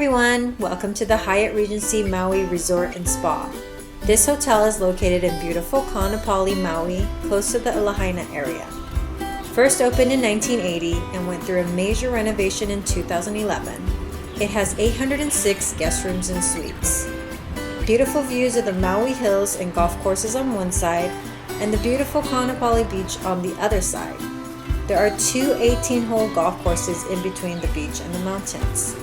everyone, welcome to the Hyatt Regency Maui Resort and Spa. This hotel is located in beautiful Kaanapali, Maui, close to the Lahaina area. First opened in 1980 and went through a major renovation in 2011. It has 806 guest rooms and suites. Beautiful views of the Maui Hills and golf courses on one side, and the beautiful Kaanapali Beach on the other side. There are two 18-hole golf courses in between the beach and the mountains.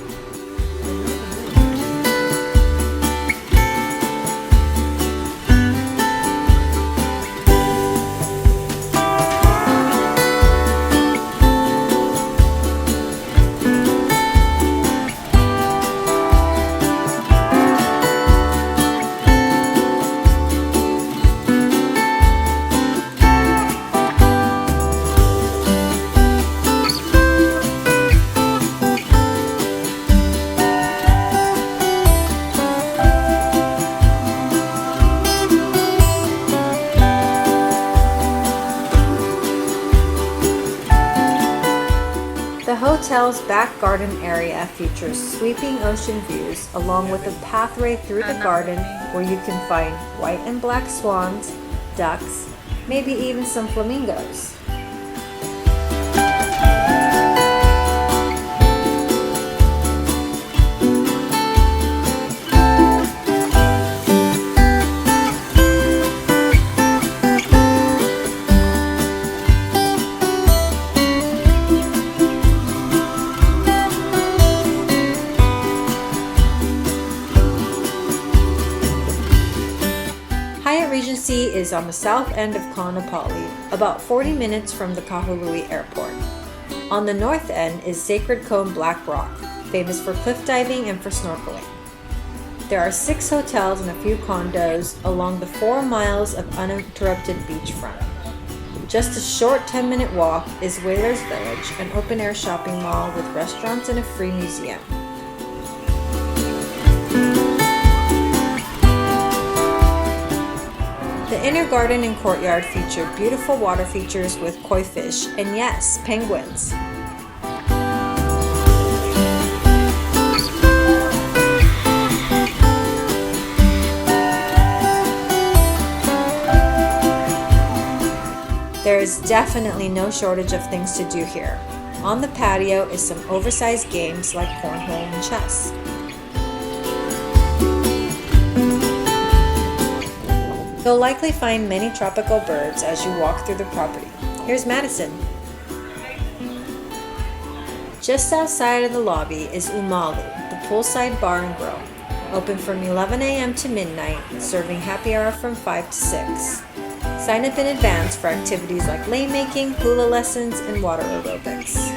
The hotel's back garden area features sweeping ocean views along with a pathway through the garden where you can find white and black swans, ducks, maybe even some flamingos. Hyatt Regency is on the south end of Kaanapali, about 40 minutes from the Kahului Airport. On the north end is Sacred Cone Black Rock, famous for cliff diving and for snorkeling. There are 6 hotels and a few condos along the 4 miles of uninterrupted beachfront. Just a short 10-minute walk is Whalers Village, an open-air shopping mall with restaurants and a free museum. The inner garden and courtyard feature beautiful water features with koi fish and yes, penguins. There is definitely no shortage of things to do here. On the patio is some oversized games like cornhole and chess. You'll likely find many tropical birds as you walk through the property. Here's Madison. Just outside of the lobby is Umalu, the poolside bar and grill, open from 11 a.m. to midnight, serving happy hour from 5 to 6. Sign up in advance for activities like lei making, hula lessons, and water aerobics.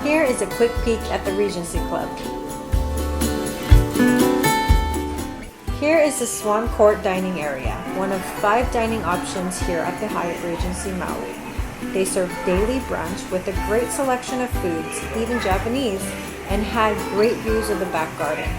Here is a quick peek at the Regency Club. Here is the Swan Court dining area, one of 5 dining options here at the Hyatt Regency Maui. They serve daily brunch with a great selection of foods, even Japanese, and had great views of the back garden.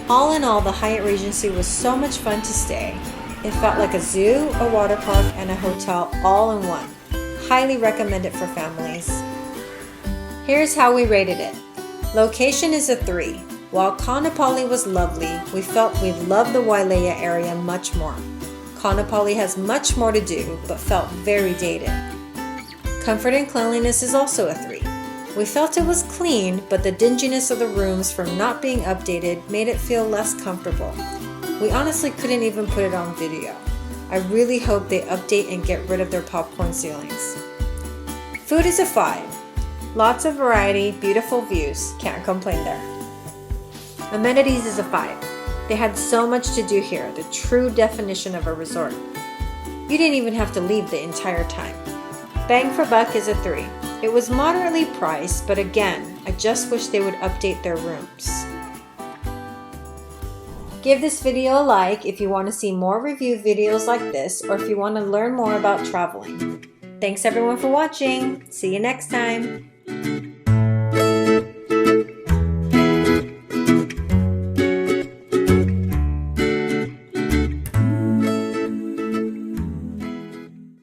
All in all, the Hyatt Regency was so much fun to stay. It felt like a zoo, a water park, and a hotel all in one. Highly recommend it for families. Here's how we rated it. Location is a 3. While Kaanapali was lovely, we felt we loved the Wailea area much more. Kaanapali has much more to do, but felt very dated. Comfort and cleanliness is also a 3. We felt it was clean, but the dinginess of the rooms from not being updated made it feel less comfortable. We honestly couldn't even put it on video. I really hope they update and get rid of their popcorn ceilings. Food is a 5. Lots of variety, beautiful views, can't complain there. Amenities is a 5. They had so much to do here, the true definition of a resort. You didn't even have to leave the entire time. Bang for buck is a 3. It was moderately priced, but again, I just wish they would update their rooms. Give this video a like if you want to see more review videos like this or if you want to learn more about traveling. Thanks everyone for watching. See you next time.